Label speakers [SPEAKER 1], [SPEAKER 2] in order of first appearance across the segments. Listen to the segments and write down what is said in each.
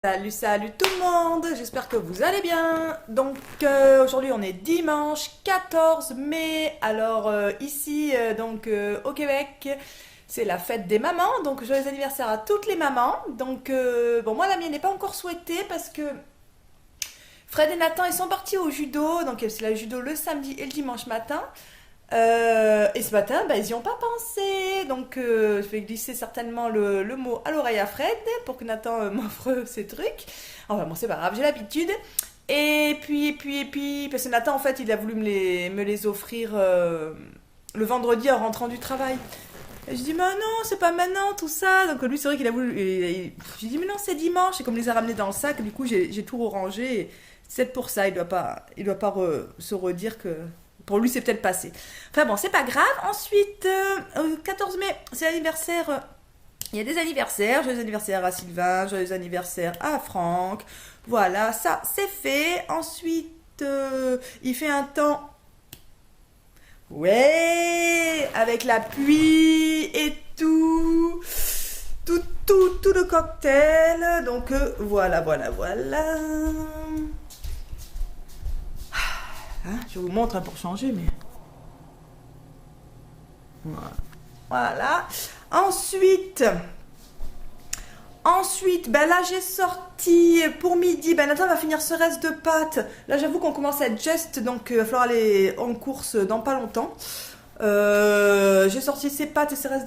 [SPEAKER 1] Salut, salut tout le monde, j'espère que vous allez bien. Donc aujourd'hui on est dimanche 14 mai. Alors ici au Québec, c'est la fête des mamans. Donc joyeux anniversaire à toutes les mamans. Donc bon, moi la mienne n'est pas encore souhaitée parce que Fred et Nathan ils sont partis au judo. Donc c'est la judo le samedi et le dimanche matin. Et ce matin, ils n'y ont pas pensé. Donc, je vais glisser certainement le mot à l'oreille à Fred pour que Nathan m'offre ses trucs. Enfin, bon, c'est pas grave, j'ai l'habitude. Et puis, parce que Nathan, en fait, il a voulu me les offrir le vendredi en rentrant du travail. Et je dis, mais non, c'est pas maintenant, tout ça. Donc, lui, c'est vrai qu'il a voulu. Je dis, mais non, c'est dimanche. Et comme il les a ramenés dans le sac, du coup, j'ai tout rangé. Et c'est pour ça, il doit pas se redire que. Pour lui, c'est peut-être passé. Enfin bon, c'est pas grave. Ensuite, 14 mai, c'est l'anniversaire. Il y a des anniversaires. Joyeux anniversaire à Sylvain, joyeux anniversaire à Franck. Voilà, ça, c'est fait. Ensuite, il fait un temps. Ouais, avec la pluie et tout. Tout le cocktail. Donc, voilà. Hein, je vous montre pour changer, mais. Voilà. Ensuite, là j'ai sorti pour midi. Nathan va finir ce reste de pâtes. Là j'avoue qu'on commence à être juste, donc il va falloir aller en course dans pas longtemps. J'ai sorti ces pâtes et ces restes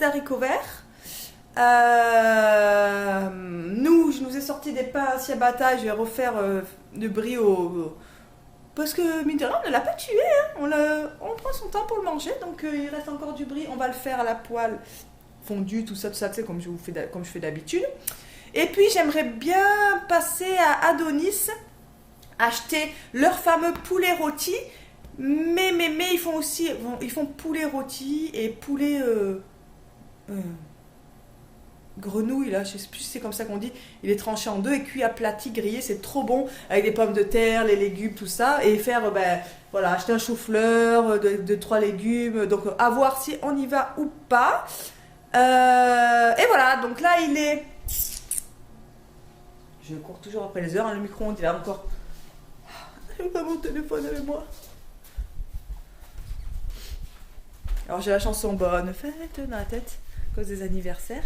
[SPEAKER 1] d'haricots verts. Je nous ai sorti des pains ciabatta. Je vais refaire du brie parce que mine de rien, on ne l'a pas tué, hein. On prend son temps pour le manger, donc il reste encore du brie. On va le faire à la poêle, fondu, tout ça, tu sais, comme comme je fais d'habitude. Et puis j'aimerais bien passer à Adonis, acheter leur fameux poulet rôti. Mais ils font aussi, ils font poulet rôti et poulet grenouille, là, je sais plus si c'est comme ça qu'on dit. Il est tranché en deux et cuit aplati, grillé, c'est trop bon, avec des pommes de terre, les légumes, tout ça. Et faire, voilà, acheter un chou-fleur, de 3 légumes. Donc, à voir si on y va ou pas. Et voilà, donc là, il est. Je cours toujours après les heures, hein, le micro-ondes, il a encore. J'ai pas mon téléphone avec moi. Alors, j'ai la chanson Bonne fête dans la tête, à cause des anniversaires.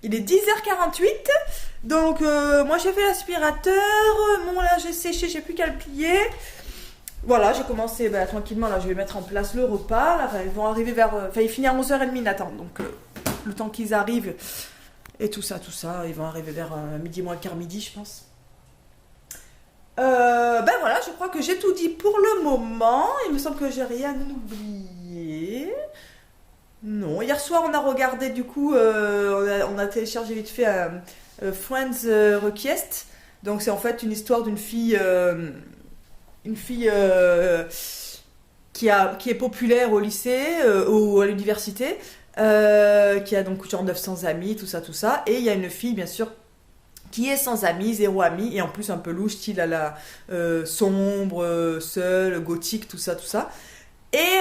[SPEAKER 1] Il est 10h48, donc moi j'ai fait l'aspirateur, mon linge est séché, j'ai plus qu'à le plier. Voilà, j'ai commencé tranquillement, là je vais mettre en place le repas. Là, ils vont arriver il finit à 11h30 Nathan, donc le temps qu'ils arrivent et tout ça, ils vont arriver vers midi moins le quart, midi je pense. Voilà, je crois que j'ai tout dit pour le moment, il me semble que j'ai rien oublié. Non, hier soir on a regardé du coup, on a téléchargé vite fait Friends Request. Donc c'est en fait une histoire d'une fille, qui est populaire au lycée ou à l'université, qui a donc genre 900 amis, tout ça. Et il y a une fille bien sûr qui est sans amis, zéro amis, et en plus un peu louche, style à la sombre, seule, gothique, tout ça. Et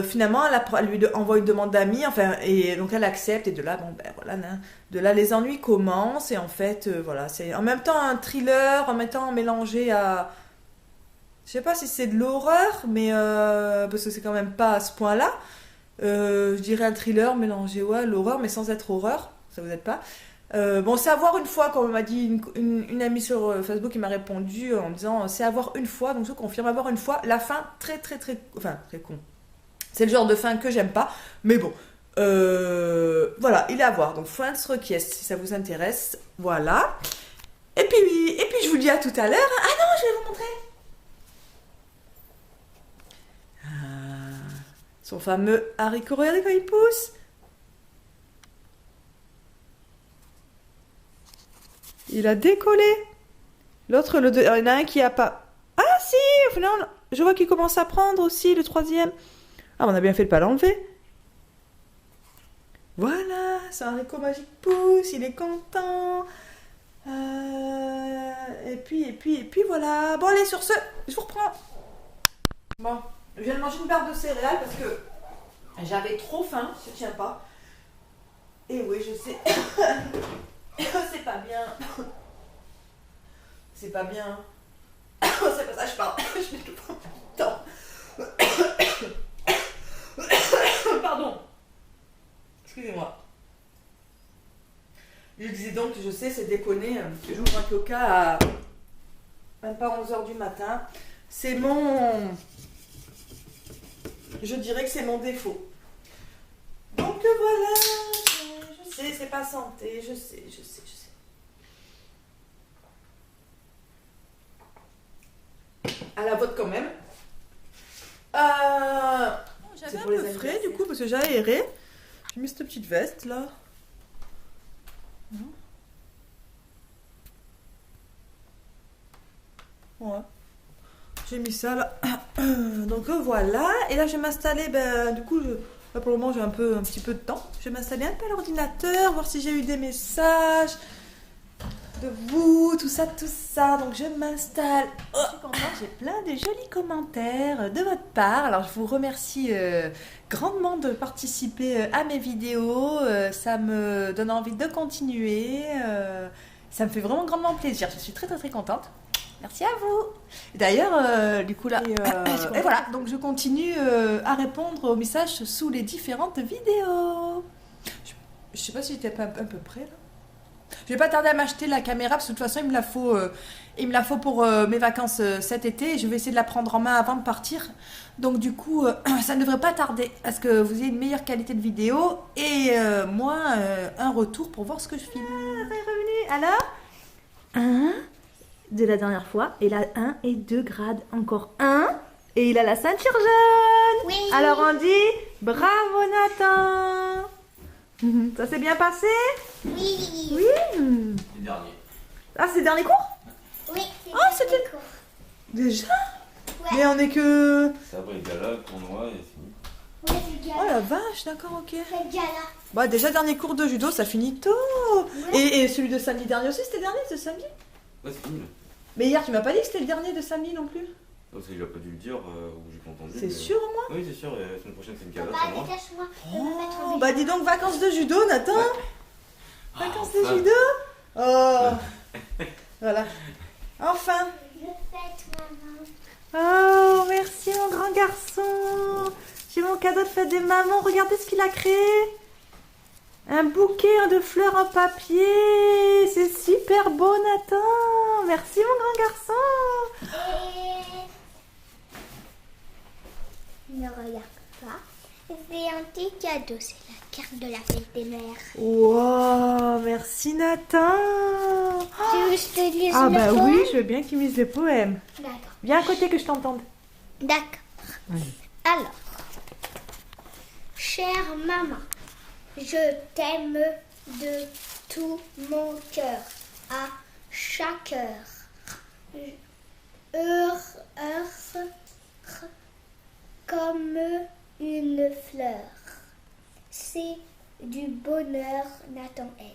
[SPEAKER 1] finalement, elle lui envoie une demande d'amis, enfin, et donc elle accepte, et de là, voilà, de là les ennuis commencent, et en fait, voilà, c'est en même temps un thriller, en même temps mélangé à, je sais pas si c'est de l'horreur, mais parce que c'est quand même pas à ce point-là. Je dirais un thriller mélangé, ouais, à l'horreur, mais sans être horreur, ça vous aide pas. Bon, c'est à voir une fois, comme m'a dit une amie sur Facebook qui m'a répondu en me disant c'est à voir une fois, donc je confirme, à voir une fois. La fin, très très très. Enfin, très con. C'est le genre de fin que j'aime pas, mais bon. Voilà, il est à voir. Donc, Friends Request, si ça vous intéresse. Voilà. Et puis je vous dis à tout à l'heure. Ah non, je vais vous montrer. Son fameux haricot, regardez quand il pousse. Il a décollé. L'autre, il y en a un qui a pas. Ah si, au final, je vois qu'il commence à prendre aussi le troisième. Ah, on a bien fait de pas l'enlever. Voilà, c'est un haricot magique pousse, il est content. Et puis voilà. Bon allez, sur ce, je vous reprends. Bon, je viens de manger une barre de céréales parce que J'avais trop faim, je tiens pas. Et oui, je sais. C'est pas bien. C'est pas bien. C'est pas ça, je parle. Je l'ai tout le temps. Pardon. Excusez-moi. Je disais donc, je sais, c'est déconné. J'ouvre un coca à même pas 11h du matin. C'est mon... Je dirais que c'est mon défaut. Donc voilà, je sais, c'est pas santé, je sais. À la vôtre quand même. J'avais un peu frais du coup parce que j'ai aéré. J'ai mis cette petite veste là. Ouais. J'ai mis ça là. Donc voilà. Et là je vais m'installer. Du coup, là, pour le moment j'ai un petit peu de temps. Je vais m'installer un peu à l'ordinateur, voir si j'ai eu des messages de vous, tout ça. Donc je m'installe. Oh. Je suis contente, j'ai plein de jolis commentaires de votre part. Alors je vous remercie grandement de participer à mes vidéos. Ça me donne envie de continuer. Ça me fait vraiment grandement plaisir. Je suis très très très contente. Merci à vous. D'ailleurs, du coup là, et voilà, donc je continue à répondre aux messages sous les différentes vidéos. Je sais pas si j'étais un peu près là. Je vais pas tarder à m'acheter la caméra parce que de toute façon il me la faut pour mes vacances cet été et je vais essayer de la prendre en main avant de partir. Donc du coup, ça ne devrait pas tarder à ce que vous ayez une meilleure qualité de vidéo et moi un retour pour voir ce que je filme. Revenu. Alors, 1 de la dernière fois, et là 1 et 2 grades, encore 1 et il a la ceinture jaune.
[SPEAKER 2] Oui.
[SPEAKER 1] Alors on dit bravo Nathan. Ça s'est bien passé?
[SPEAKER 2] Oui.
[SPEAKER 1] Oui.
[SPEAKER 3] Les derniers.
[SPEAKER 1] Ah, c'est le dernier cours?
[SPEAKER 2] Oui.
[SPEAKER 1] c'était
[SPEAKER 2] court.
[SPEAKER 1] Déjà?
[SPEAKER 2] Ouais.
[SPEAKER 1] Mais on est que...
[SPEAKER 3] Ça après le gala, tournoi et fini.
[SPEAKER 2] Ouais, c'est le
[SPEAKER 1] Oh
[SPEAKER 2] gala.
[SPEAKER 1] la vache, d'accord, ok.
[SPEAKER 2] C'est le gala.
[SPEAKER 1] Bah déjà, dernier cours de judo, ça finit tôt.
[SPEAKER 2] Ouais.
[SPEAKER 1] Et celui de samedi dernier aussi, c'était le dernier de samedi?
[SPEAKER 3] Ouais, c'est fini là.
[SPEAKER 1] Mais hier, tu m'as pas dit que c'était le dernier de samedi non plus?
[SPEAKER 3] Parce qu'il a pas dû le dire ou j'ai pas entendu.
[SPEAKER 1] C'est
[SPEAKER 3] mais-
[SPEAKER 1] sûr au moins?
[SPEAKER 3] Oui, c'est sûr, et la semaine prochaine c'est une gala
[SPEAKER 2] Papa,
[SPEAKER 3] pour moi.
[SPEAKER 2] détache-moi. Je vais me mettre en
[SPEAKER 1] Oh, bah dis donc, vacances de judo, Nathan. Vacances de
[SPEAKER 3] enfin.
[SPEAKER 1] judo. Oh. Voilà. Enfin.
[SPEAKER 2] Je fête, maman.
[SPEAKER 1] Oh, merci mon grand garçon. J'ai mon cadeau de fête des mamans. Regardez ce qu'il a créé. Un bouquet de fleurs en papier. C'est super beau, Nathan. Merci mon grand garçon.
[SPEAKER 2] Et... Ne regarde pas. C'est un petit cadeau. C'est la carte de la fête des mères.
[SPEAKER 1] Wow, merci Nathan.
[SPEAKER 2] Tu veux que je te lise
[SPEAKER 1] Ah
[SPEAKER 2] le
[SPEAKER 1] bah
[SPEAKER 2] poème?
[SPEAKER 1] oui, je veux bien qu'il mise le poème.
[SPEAKER 2] D'accord.
[SPEAKER 1] Viens à côté que je t'entende.
[SPEAKER 2] D'accord. Alors, chère maman, je t'aime de tout mon cœur, à chaque heure. Heure, comme une fleur. C'est du bonheur, Nathan L.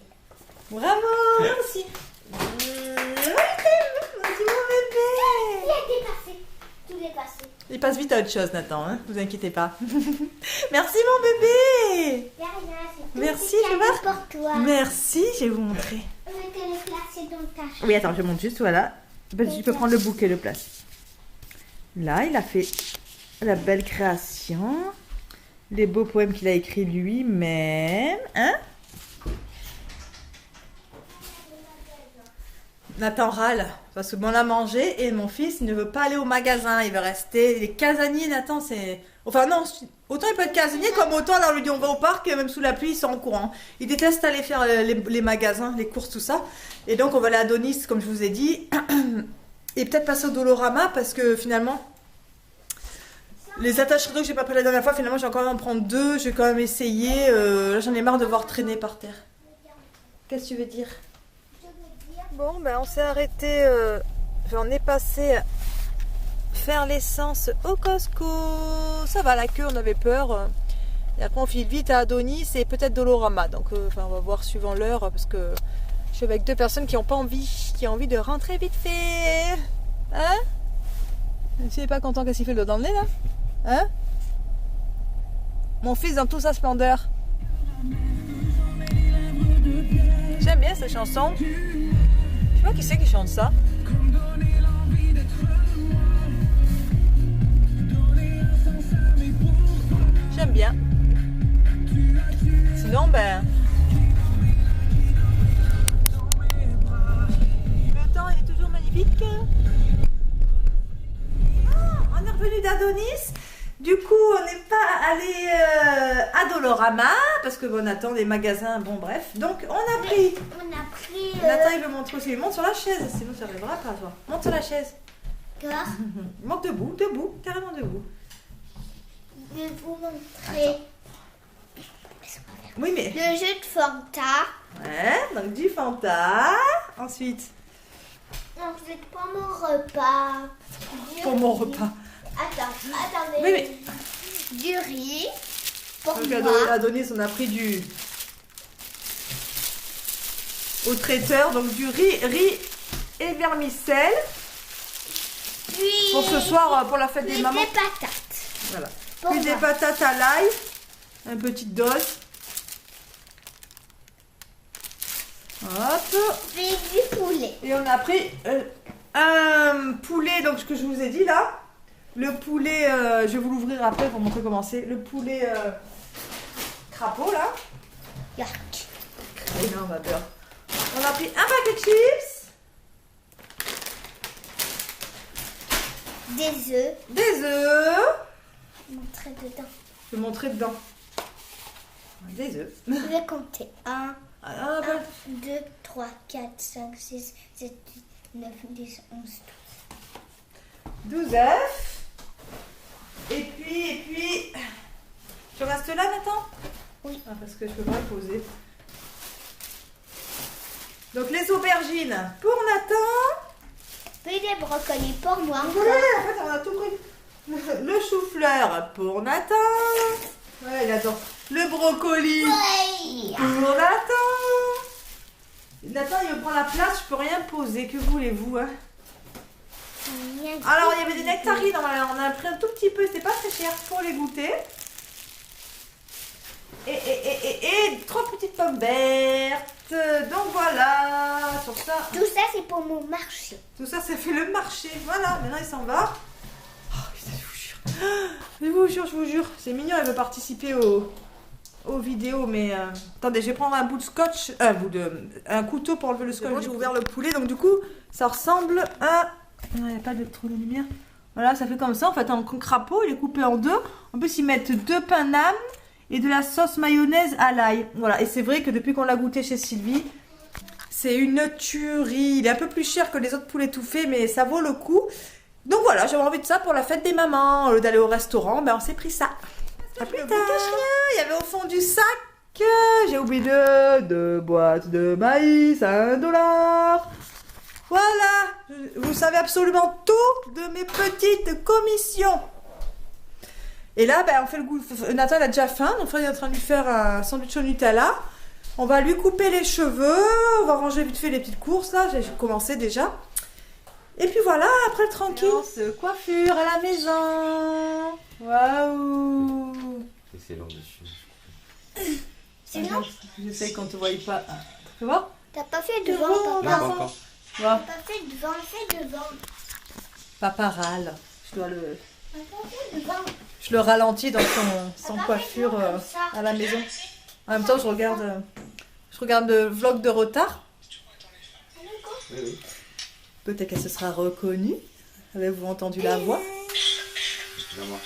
[SPEAKER 1] Bravo, merci. Merci mon bébé.
[SPEAKER 2] Il a dépassé. Tout dépassé.
[SPEAKER 1] Il passe vite à autre chose, Nathan, hein, vous inquiétez pas. Merci mon bébé.
[SPEAKER 2] Derrière, c'est tout
[SPEAKER 1] Merci,
[SPEAKER 2] petit
[SPEAKER 1] je
[SPEAKER 2] cadeau
[SPEAKER 1] vois.
[SPEAKER 2] pour toi.
[SPEAKER 1] Merci, je vais vous montrer.
[SPEAKER 2] Je vais te le placer dans ta chambre.
[SPEAKER 1] Oui, attends, je monte juste, voilà. Tu peux prendre le bouquet, le place. Là, il a fait la belle création. Les beaux poèmes qu'il a écrits lui-même. Hein? Nathan râle parce que bon, on a mangé et mon fils ne veut pas aller au magasin. Il veut rester. Il est casanier, Nathan, c'est... Enfin non, autant il peut être casanier comme autant là on lui dit on va au parc et même sous la pluie il sort en courant. Il déteste aller faire les magasins, les courses, tout ça. Et donc on va aller à Adonis comme je vous ai dit. Et peut-être passer au Dolorama parce que finalement... Les attaches rideaux que j'ai pas pris la dernière fois, finalement, j'ai encore en prendre 2. Je vais quand même essayer. Là, j'en ai marre de voir traîner par terre. Qu'est-ce que tu veux dire? Bon, ben, on s'est arrêté. On est passé faire l'essence au Costco. Ça va, la queue, on avait peur. Et après, on file vite à Adonis et peut-être Dolorama. Donc, on va voir suivant l'heure parce que je suis avec 2 personnes qui n'ont pas envie, qui ont envie de rentrer vite fait. Hein? Tu n'es pas content qu'est-ce qu'il fait le doigt dans le nez là? Hein? Mon fils dans toute sa splendeur. J'aime bien cette chanson. Je sais pas qui c'est qui chante ça. J'aime bien. Sinon, ben... le temps est toujours magnifique. Ah, on est revenu d'Adonis. Du coup, on n'est pas allé à Dolorama parce que bon, on attend des magasins, bon bref. Donc, on a pris... Nathan, il veut montrer aussi. Monte sur la chaise, sinon ça n'arrivera pas, toi. Monte sur la chaise.
[SPEAKER 2] D'accord.
[SPEAKER 1] Monte debout, debout, carrément debout.
[SPEAKER 2] Je vais vous montrer
[SPEAKER 1] Oui, mais...
[SPEAKER 2] le jeu de Fanta.
[SPEAKER 1] Ouais, donc du Fanta. Ensuite,
[SPEAKER 2] Ensuite, pour mon repas.
[SPEAKER 1] pour mon repas.
[SPEAKER 2] Attendez.
[SPEAKER 1] Oui, mais...
[SPEAKER 2] Du riz. Pour
[SPEAKER 1] Donc,
[SPEAKER 2] moi.
[SPEAKER 1] Adonis, on a pris du... au traiteur, donc du riz et vermicelle.
[SPEAKER 2] Puis,
[SPEAKER 1] Pour ce soir, pour la fête des
[SPEAKER 2] puis
[SPEAKER 1] mamans.
[SPEAKER 2] des patates.
[SPEAKER 1] Voilà.
[SPEAKER 2] Pour
[SPEAKER 1] Puis des
[SPEAKER 2] moi.
[SPEAKER 1] patates à l'ail. Une petite dose. Hop.
[SPEAKER 2] Puis du poulet.
[SPEAKER 1] Et on a pris un poulet, donc ce que je vous ai dit là. Le poulet, je vais vous l'ouvrir après pour vous montrer comment c'est. Le poulet crapaud là.
[SPEAKER 2] Yark.
[SPEAKER 1] Énorme beurre. On a pris un paquet de chips.
[SPEAKER 2] Des œufs.
[SPEAKER 1] Des œufs.
[SPEAKER 2] Montrer dedans.
[SPEAKER 1] Je vais montrer dedans. Des œufs.
[SPEAKER 2] Je vais compter. 1,
[SPEAKER 1] Ah,
[SPEAKER 2] 1, 2, 3, 4, 5, 6, 7, 8, 9, 10, 11,
[SPEAKER 1] 12 œufs. Et puis... Tu restes là, Nathan?
[SPEAKER 2] Oui.
[SPEAKER 1] Ah, parce que je peux pas le poser. Donc les aubergines pour Nathan.
[SPEAKER 2] Puis des brocolis pour moi.
[SPEAKER 1] Ouais, en fait, on a tout pris. Le chou-fleur pour Nathan. Ouais, il adore. Le brocoli
[SPEAKER 2] Ouais.
[SPEAKER 1] pour Nathan. Nathan, il me prend la place, je peux rien poser. Que voulez-vous, hein? Alors, il y avait des nectarines, on a pris un tout petit peu, c'était pas très cher pour les goûter. Et 3 petites pommes vertes. Donc voilà, sur ça.
[SPEAKER 2] Tout ça, c'est pour mon marché.
[SPEAKER 1] Tout ça, ça fait le marché. Voilà, maintenant il s'en va. Oh, putain, je vous jure, c'est mignon, elle veut participer aux vidéos, mais attendez, je vais prendre un bout de scotch, un couteau pour enlever le scotch. Bon, j'ai ouvert le poulet, donc du coup, ça ressemble à... Il n'y a pas de trop de lumière. Voilà, ça fait comme ça, en fait, un crapaud, il est coupé en deux. En plus, ils mettent 2 pains d'âme et de la sauce mayonnaise à l'ail. Voilà, et c'est vrai que depuis qu'on l'a goûté chez Sylvie, c'est une tuerie. Il est un peu plus cher que les autres poulets tout faits, mais ça vaut le coup. Donc voilà, j'avais envie de ça pour la fête des mamans. Au lieu d'aller au restaurant, ben on s'est pris ça. À plus tard. Il y avait au fond du sac, j'ai oublié deux boîtes de maïs à $1. Voilà, vous savez absolument tout de mes petites commissions. Et là, ben, on fait le goût. Nathan il a déjà faim, donc il est en train de lui faire un sandwich au Nutella. On va lui couper les cheveux, on va ranger vite fait les petites courses là, j'ai commencé déjà. Et puis voilà, après tranquille. Coiffure à la maison. Waouh.
[SPEAKER 3] C'est long dessus.
[SPEAKER 2] C'est long.
[SPEAKER 1] J'essaie qu'on te voie pas. Tu vois?
[SPEAKER 2] T'as pas fait devant,
[SPEAKER 3] Non,
[SPEAKER 2] papa.
[SPEAKER 3] pas encore.
[SPEAKER 1] Ouais.
[SPEAKER 2] T'as pas fait devant, fais devant.
[SPEAKER 1] Papa râle. Je dois le...
[SPEAKER 2] T'as pas fait devant.
[SPEAKER 1] Je le ralentis dans son
[SPEAKER 2] Papa,
[SPEAKER 1] coiffure
[SPEAKER 2] fais-le comme ça.
[SPEAKER 1] à la maison. En même temps, je regarde le vlog de retard.
[SPEAKER 3] Oui, oui.
[SPEAKER 1] Peut-être qu'elle se sera reconnue. Avez-vous entendu la voix?
[SPEAKER 3] Excusez-moi.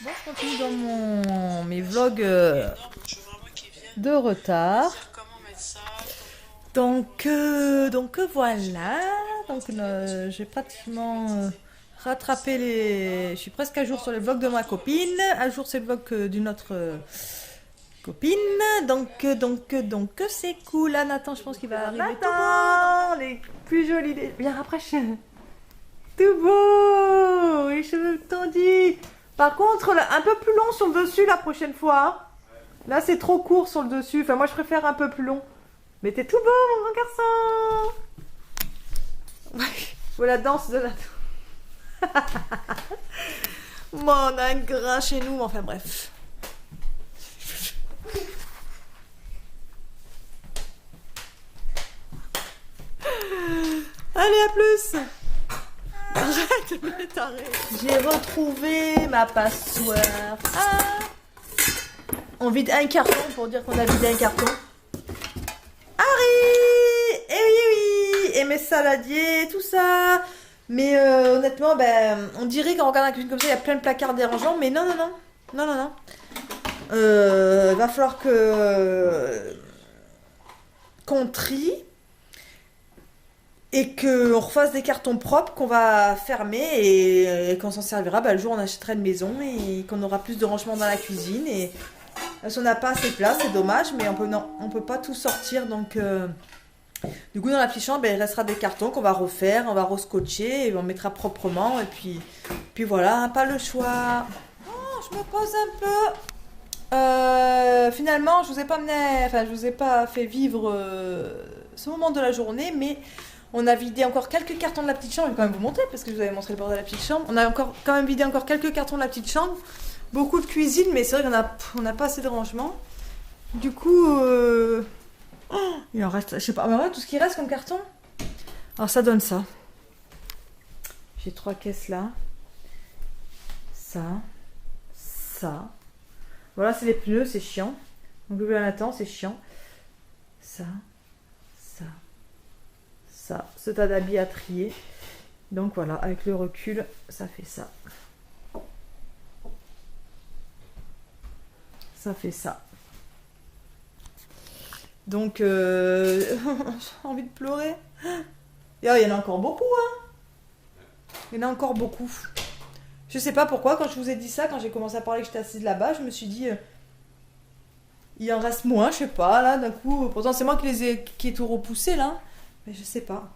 [SPEAKER 1] Bon, je continue dans mes vlogs de retard. Donc voilà. Donc j'ai pratiquement rattrapé les... Je suis presque à jour sur les vlogs de ma copine. À jour, c'est le vlog d'une autre copine. Donc c'est cool. Là, Nathan, je pense qu'il va arriver tout beau. Les plus jolis... Viens, rapproche. Tout beau. Les cheveux tendus. Par contre, là, un peu plus long sur le dessus la prochaine fois. Là, c'est trop court sur le dessus. Enfin, moi, je préfère un peu plus long. Mais t'es tout beau, mon grand garçon. Voilà la danse de la... Moi, on a un grain chez nous, enfin bref. Allez, à plus. Arrête de me tarrer. J'ai retrouvé ma passoire. Ah. On vide un carton pour dire qu'on a vidé un carton. Harry! Eh oui, oui! Et mes saladiers, tout ça. Mais honnêtement, ben, on dirait qu'en regardant la cuisine comme ça, il y a plein de placards dérangeants. Mais non, non, non. Non, non, non. Va falloir qu'on trie. Et qu'on refasse des cartons propres qu'on va fermer et qu'on s'en servira le jour où on achètera une maison et qu'on aura plus de rangement dans la cuisine. Et si on n'a pas assez de place, c'est dommage, mais on peut pas tout sortir. Donc, du coup, dans la petite chambre, il restera des cartons qu'on va refaire, on va rescotcher et on mettra proprement. Et puis voilà, pas le choix. Oh, je me pose un peu. Finalement, je vous ai pas fait vivre ce moment de la journée, mais on a vidé encore quelques cartons de la petite chambre. Je vais quand même vous montrer parce que je vous avais montré le bord de la petite chambre. On a quand même vidé encore quelques cartons de la petite chambre. Beaucoup de cuisine, mais c'est vrai qu'on n'a pas assez de rangement. Du coup, il en reste, je sais pas, mais ouais, tout ce qui reste comme carton. Alors ça donne ça. J'ai 3 caisses là. Ça. Voilà, c'est les pneus, c'est chiant. Donc le Nathan, c'est chiant. Ça. Ce tas d'habits à trier. Donc voilà, avec le recul, ça fait ça. Ça fait ça. Donc, j'ai envie de pleurer. Et, il y en a encore beaucoup, hein. Il y en a encore beaucoup. Je sais pas pourquoi, quand je vous ai dit ça, quand j'ai commencé à parler que j'étais assise là-bas, je me suis dit... il en reste moins, je sais pas, là, d'un coup... Pourtant, c'est moi qui ai tout repoussé, là. Mais je sais pas.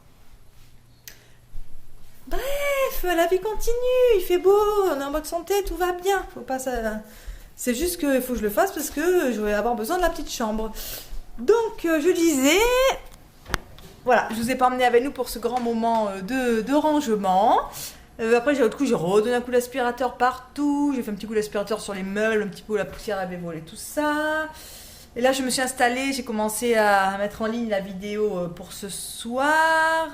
[SPEAKER 1] Bref, la vie continue, il fait beau, on est en bonne santé, tout va bien. Faut pas ça... C'est juste qu'il faut que je le fasse parce que je vais avoir besoin de la petite chambre. Donc, je disais... Voilà, je vous ai pas emmené avec nous pour ce grand moment de rangement. Après, j'ai redonné un coup d'aspirateur partout. J'ai fait un petit coup d'aspirateur sur les meubles, un petit peu où la poussière avait volé, tout ça. Et là, je me suis installée, j'ai commencé à mettre en ligne la vidéo pour ce soir.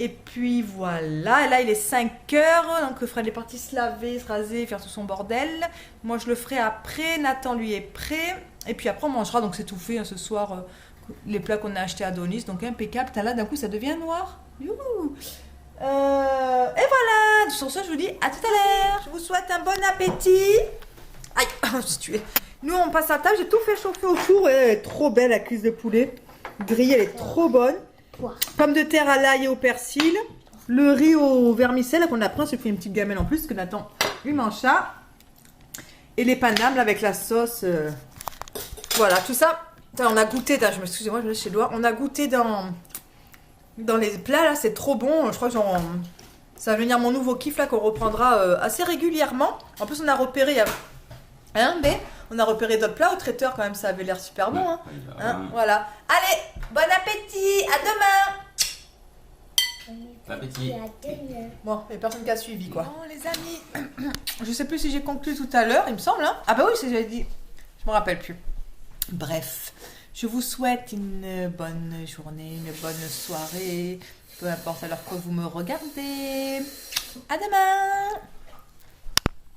[SPEAKER 1] Et puis voilà, et là il est 5 heures, donc Fred est parti se laver, se raser, faire tout son bordel. Moi je le ferai après, Nathan lui est prêt. Et puis après on mangera, donc c'est tout fait hein, ce soir, les plats qu'on a achetés à Donis, donc impeccable. Là d'un coup ça devient noir. Youhou. Et voilà, sur ce je vous dis à tout à l'heure. Je vous souhaite un bon appétit. Aïe, je suis tuée. Nous on passe à table, j'ai tout fait chauffer au four, elle est trop belle la cuisse de poulet. Grillée, elle est trop bonne. Pommes de terre à l'ail et au persil. Le riz au vermicelle qu'on a pris, on s'est fait une petite gamelle en plus, que Nathan lui mange ça. Et les panames avec la sauce. Voilà, tout ça. On a goûté, excusez-moi, je me laisse chez Loire. On a goûté dans les plats là, c'est trop bon. Je crois que ça va devenir mon nouveau kiff là qu'on reprendra assez régulièrement. En plus, on a repéré, mais on a repéré d'autres plats au traiteur quand même, ça avait l'air super bon. Voilà. Allez, bon appétit, à demain.
[SPEAKER 3] Bon appétit.
[SPEAKER 1] Bon, il n'y a personne qui a suivi quoi. Bon les amis, je sais plus si j'ai conclu tout à l'heure, il me semble. Hein. Ah bah oui, c'est j'avais dit. Je me rappelle plus. Bref, je vous souhaite une bonne journée, une bonne soirée, peu importe à l'heure que vous me regardez. À demain.